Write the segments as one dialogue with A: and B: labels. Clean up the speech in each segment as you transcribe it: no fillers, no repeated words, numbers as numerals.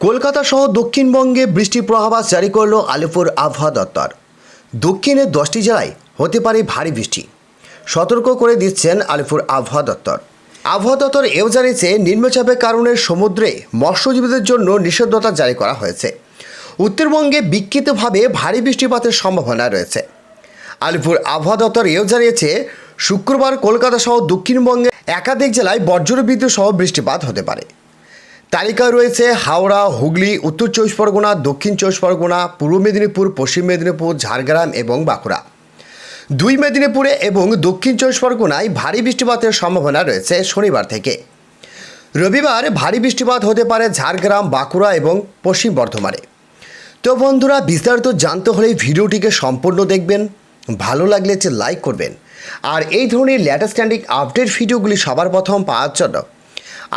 A: কলকাতা সহ দক্ষিণবঙ্গে বৃষ্টির পূর্বাভাস জারি করল আলিপুর আবহাওয়া দপ্তর। দক্ষিণের 10টি জেলায় হতে পারে ভারী বৃষ্টি, সতর্ক করে দিচ্ছেন আলিপুর আবহাওয়া দপ্তর। আবহাওয়া দপ্তর এও জানিয়েছে নিম্নচাপের কারণে সমুদ্রে মৎস্যজীবীদের জন্য নিষেধাজ্ঞা জারি করা হয়েছে। উত্তরবঙ্গে বিক্ষিপ্তভাবে ভারী বৃষ্টিপাতের সম্ভাবনা রয়েছে। আলিপুর আবহাওয়া দপ্তর এও জানিয়েছে শুক্রবার কলকাতা সহ দক্ষিণবঙ্গের একাধিক জেলায় বজ্রবিদ্যুৎ সহ বৃষ্টিপাত হতে পারে। তালিকায় রয়েছে হাওড়া, হুগলি, উত্তর 24 পরগনা, দক্ষিণ 24 পরগনা, পূর্ব মেদিনীপুর, পশ্চিম মেদিনীপুর, ঝাড়গ্রাম এবং বাঁকুড়া। 2 মেদিনীপুরে এবং দক্ষিণ 24 পরগনায় ভারী বৃষ্টিপাতের সম্ভাবনা রয়েছে শনিবার থেকে। রবিবার ভারী বৃষ্টিপাত হতে পারে ঝাড়গ্রাম, বাঁকুড়া এবং পশ্চিম বর্ধমানে। তো বন্ধুরা, বিস্তারিত জানতে হলে ভিডিওটিকে সম্পূর্ণ দেখবেন, ভালো লাগলে লাইক করবেন। আর এই ধরনের লেটেস্ট স্ট্যান্ডিং আপডেট ভিডিওগুলি সবার প্রথম পাওয়ার জন্য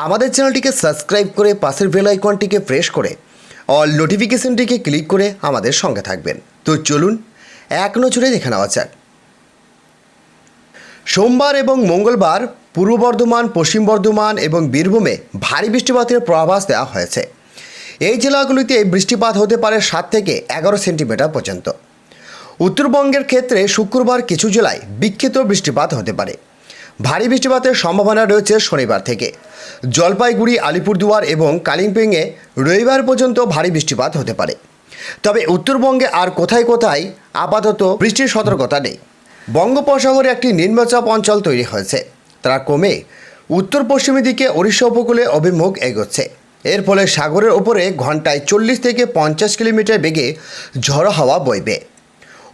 A: আমাদের চ্যানেলটিকে সাবস্ক্রাইব করে পাশের বেল আইকনটিকে প্রেস করে অল নোটিফিকেশনটিকে ক্লিক করে আমাদের সঙ্গে থাকবেন। তো চলুন এক নজরে দেখে নেওয়া যাক। সোমবার এবং মঙ্গলবার পূর্ব বর্ধমান, পশ্চিম বর্ধমান এবং বীরভূমে ভারী বৃষ্টিপাতের পূর্বাভাস দেওয়া হয়েছে। এই জেলাগুলিতে বৃষ্টিপাত হতে পারে 7 থেকে 11 সেন্টিমিটার পর্যন্ত। উত্তরবঙ্গের ক্ষেত্রে শুক্রবার কিছু জেলায় বিক্ষিপ্ত বৃষ্টিপাত হতে পারে। ভারী বৃষ্টিপাতের সম্ভাবনা রয়েছে শনিবার থেকে। জলপাইগুড়ি, আলিপুরদুয়ার এবং কালিম্পংয়ে রবিবার পর্যন্ত ভারী বৃষ্টিপাত হতে পারে। তবে উত্তরবঙ্গে আর কোথায় কোথায় আপাতত বৃষ্টির সতর্কতা নেই। বঙ্গোপসাগরে একটি নিম্নচাপ অঞ্চল তৈরি হয়েছে, তারা কমে উত্তর পশ্চিমের দিকে ওড়িশা উপকূলে অভিমুখ এগোচ্ছে। এর ফলে সাগরের ওপরে ঘন্টায় 40 থেকে 50 কিলোমিটার বেগে ঝড়ো হাওয়া বইবে।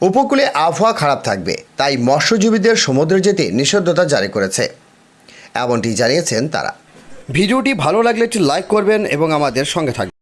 A: উপকূলে আবহাওয়া খারাপ থাকবে, তাই মৎস্যজীবীদের সমুদ্রে যেতে নিষেধাজ্ঞা জারি করেছে, এমনটি জানিয়েছেন তারা। ভিডিওটি ভালো লাগলে একটি লাইক করবেন এবং আমাদের সঙ্গে থাকবেন।